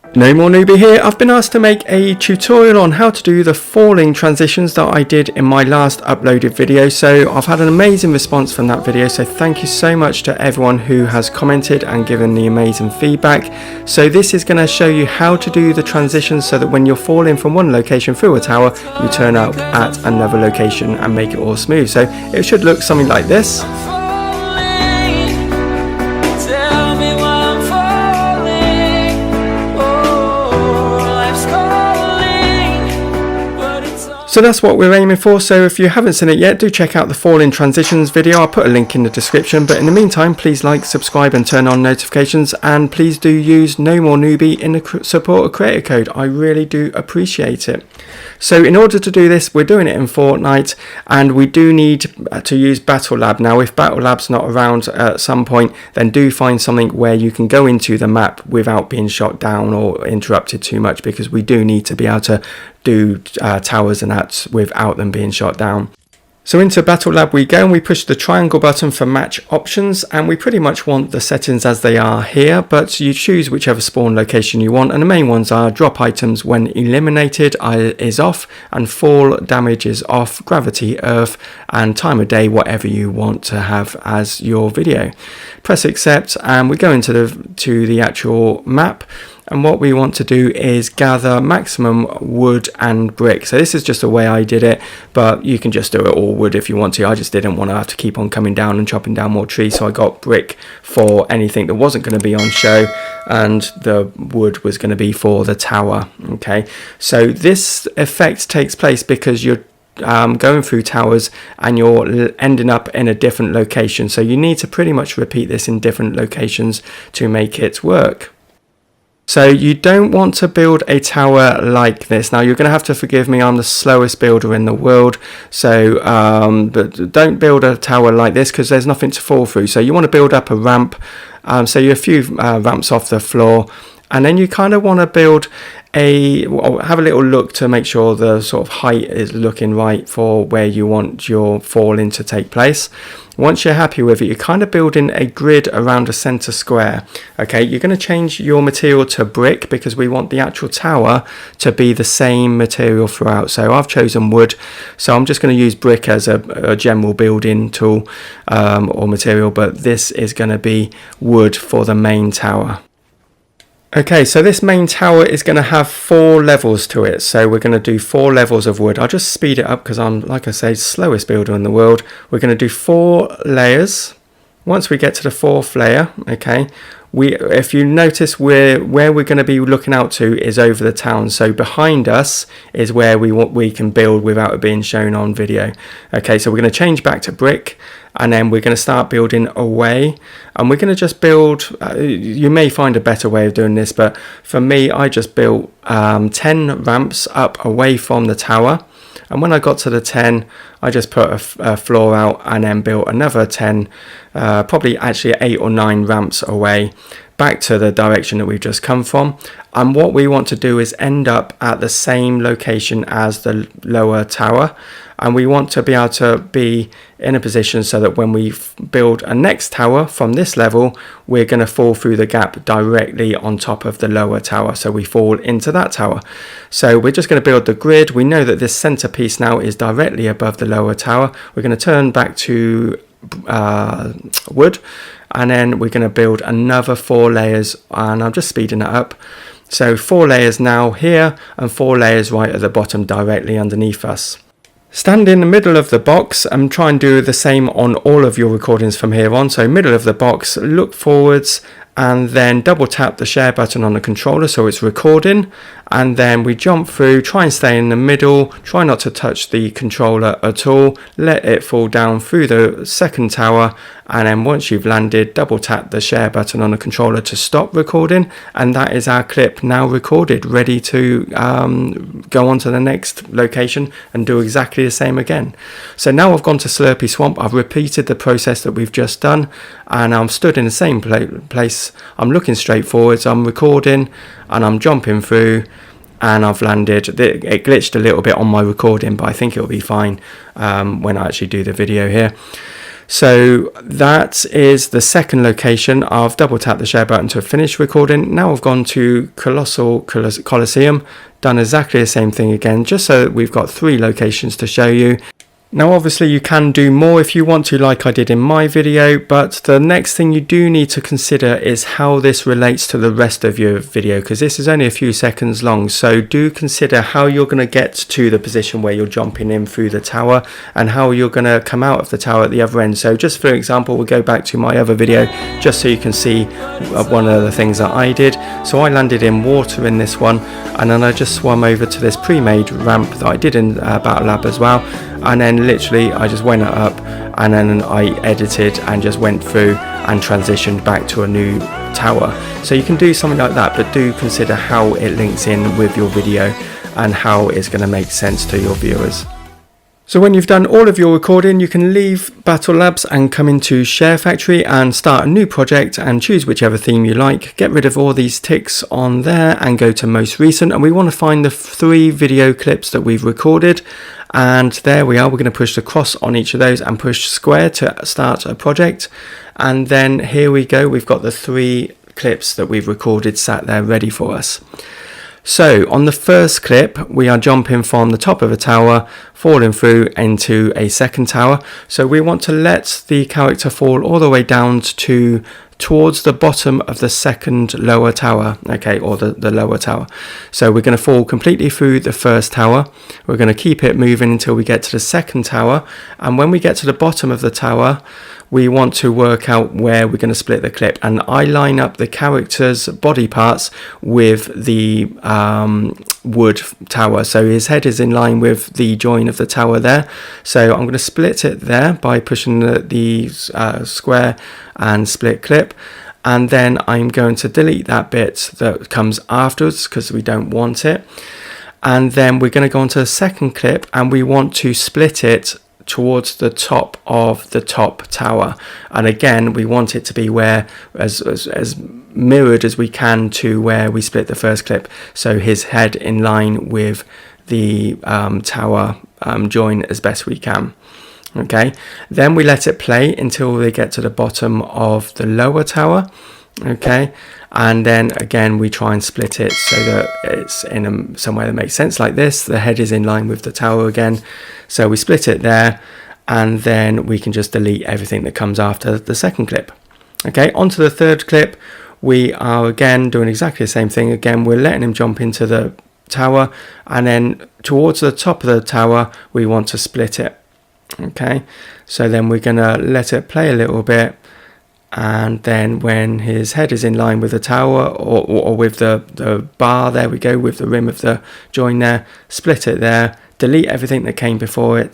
NoMoreNoobie here. I've been asked to make a tutorial on how to do the falling transitions that I did in my last uploaded video. So I've had an amazing response from that video, so thank you so much to everyone who has commented and given the amazing feedback. So this is going to show you how to do the transitions so that when you're falling from one location through a tower, you turn up at another location and make it all smooth. So it should look something like this. So that's what we're aiming for. So if you haven't seen it yet, do check out the falling transitions video. I'll put a link in the description, but in the meantime, please like, subscribe and turn on notifications, and please do use NoMoreNoobie in the support of Creator Code. I really do appreciate it. So in order to do this, we're doing it in Fortnite, and we do need to use Battle Lab. Now if Battle Lab's not around at some point, then do find something where you can go into the map without being shot down or interrupted too much, because we do need to be able to do towers and that without them being shot down. So into Battle Lab we go, and we push the triangle button for match options, and we pretty much want the settings as they are here, but you choose whichever spawn location you want, and the main ones are drop items when eliminated is off, and fall damage is off, gravity, earth, and time of day, whatever you want to have as your video. Press accept, and we go into the actual map. And what we want to do is gather maximum wood and brick. So this is just the way I did it, but you can just do it all wood if you want to. I just didn't want to have to keep on coming down and chopping down more trees, so I got brick for anything that wasn't going to be on show, and the wood was going to be for the tower. Okay, so this effect takes place because you're going through towers and you're ending up in a different location. So you need to pretty much repeat this in different locations to make it work. So you don't want to build a tower like this. Now you're going to have to forgive me, I'm the slowest builder in the world. So but don't build a tower like this, because there's nothing to fall through. So you want to build up a ramp. So you're a few ramps off the floor, and then you kind of want to build have a little look to make sure the sort of height is looking right for where you want your falling to take place. Once you're happy with it, you're kind of building a grid around a center square. Okay, you're going to change your material to brick because we want the actual tower to be the same material throughout. So I've chosen wood, so I'm just going to use brick as a general building tool or material, but this is going to be wood for the main tower. Okay, so this main tower is going to have 4 levels to it. So we're going to do 4 levels of wood. I'll just speed it up because I'm, like I say, slowest builder in the world. We're going to do 4 layers. Once we get to the 4th layer, okay, if you notice where we're going to be looking out to is over the town. So behind us is where we can build without it being shown on video. Okay, so we're going to change back to brick, and then we're going to start building away, and we're going to just build, you may find a better way of doing this, but for me I just built 10 ramps up away from the tower. And when I got to the 10, I just put a floor out and then built another 10, probably actually 8 or 9 ramps away, back to the direction that we've just come from. And what we want to do is end up at the same location as the lower tower. And we want to be able to be in a position so that when we build a next tower from this level, we're going to fall through the gap directly on top of the lower tower. So we fall into that tower. So we're just going to build the grid. We know that this centerpiece now is directly above the lower tower. We're going to turn back to wood, and then we're going to build another 4 layers, and I'm just speeding it up. So 4 layers now here, and 4 layers right at the bottom directly underneath us. Stand in the middle of the box and try and do the same on all of your recordings from here on. So middle of the box, look forwards, and then double tap the share button on the controller so it's recording, and then we jump through, try and stay in the middle, try not to touch the controller at all, let it fall down through the second tower, and then once you've landed, double tap the share button on the controller to stop recording, and that is our clip now recorded, ready to go on to the next location and do exactly the same again. So now I've gone to Slurpy Swamp, I've repeated the process that we've just done, and I'm stood in the same place, I'm looking straight forwards, I'm recording, and I'm jumping through, and I've landed. It glitched a little bit on my recording, but I think it'll be fine when I actually do the video here. So that is the second location. I've double tapped the share button to finish recording. Now I've gone to Colosseum, done exactly the same thing again, just so that we've got 3 locations to show you. Now obviously you can do more if you want to, like I did in my video, but the next thing you do need to consider is how this relates to the rest of your video, because this is only a few seconds long. So do consider how you're going to get to the position where you're jumping in through the tower and how you're going to come out of the tower at the other end. So just for example, we'll go back to my other video just so you can see one of the things that I did. So I landed in water in this one, and then I just swam over to this pre-made ramp that I did in Battle Lab as well. And then literally I just went up and then I edited and just went through and transitioned back to a new tower. So you can do something like that, but do consider how it links in with your video and how it's going to make sense to your viewers. So when you've done all of your recording, you can leave Battle Labs and come into Sharefactory and start a new project and choose whichever theme you like. Get rid of all these ticks on there and go to most recent, and we want to find the 3 video clips that we've recorded. And there we are. We're going to push the cross on each of those and push square to start a project. And then here we go. We've got the 3 clips that we've recorded sat there ready for us. So on the first clip, we are jumping from the top of a tower, falling through into a second tower. So we want to let the character fall all the way down to towards the bottom of the second lower tower, okay, or the lower tower. So we're going to fall completely through the first tower. We're going to keep it moving until we get to the second tower, and when we get to the bottom of the tower, we want to work out where we're going to split the clip, and I line up the character's body parts with the wood tower. So his head is in line with the join of the tower there. So I'm going to split it there by pushing the square and split clip, and then I'm going to delete that bit that comes afterwards because we don't want it. And then we're going to go on to the second clip, and we want to split it towards the top of the top tower, and again we want it to be where as mirrored as we can to where we split the first clip, so his head in line with the tower join as best we can. Okay, then we let it play until they get to the bottom of the lower tower. Okay, and then again we try and split it so that it's in somewhere that makes sense, like this. The head is in line with the tower again, so we split it there, and then we can just delete everything that comes after the second clip. Okay, onto the third clip, we are again doing exactly the same thing. Again, we're letting him jump into the tower, and then towards the top of the tower we want to split it. Okay, so then we're gonna let it play a little bit, and then when his head is in line with the tower or with the bar, there we go, with the rim of the join there, split it there, delete everything that came before it,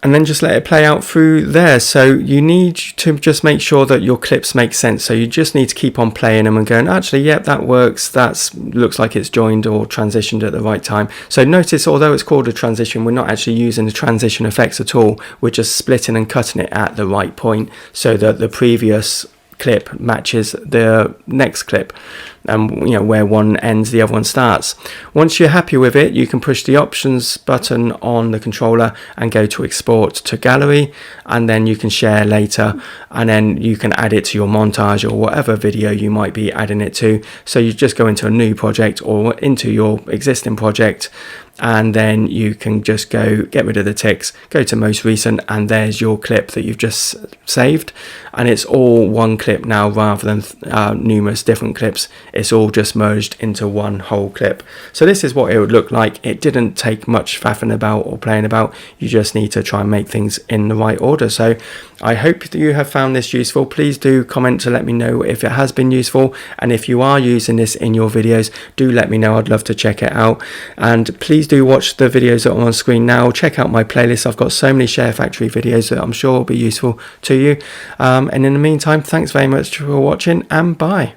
and then just let it play out through there. So you need to just make sure that your clips make sense. So you just need to keep on playing them and going, actually, yep, that works. That looks like it's joined or transitioned at the right time. So notice, although it's called a transition, we're not actually using the transition effects at all. We're just splitting and cutting it at the right point so that the previous clip matches the next clip, and you know, where one ends the other one starts. Once you're happy with it, you can push the options button on the controller and go to export to gallery, and then you can share later, and then you can add it to your montage or whatever video you might be adding it to. So you just go into a new project or into your existing project, and then you can just go get rid of the ticks, go to most recent, and there's your clip that you've just saved. And it's all one clip now rather than numerous different clips. It's all just merged into one whole clip. So this is what it would look like. It didn't take much faffing about or playing about. You just need to try and make things in the right order. So I hope that you have found this useful. Please do comment to let me know if it has been useful, and if you are using this in your videos, do let me know. I'd love to check it out. And please do watch the videos that are on screen now. Check out my playlist. I've got so many Sharefactory videos that I'm sure will be useful to you. And in the meantime, thanks very much for watching, and bye.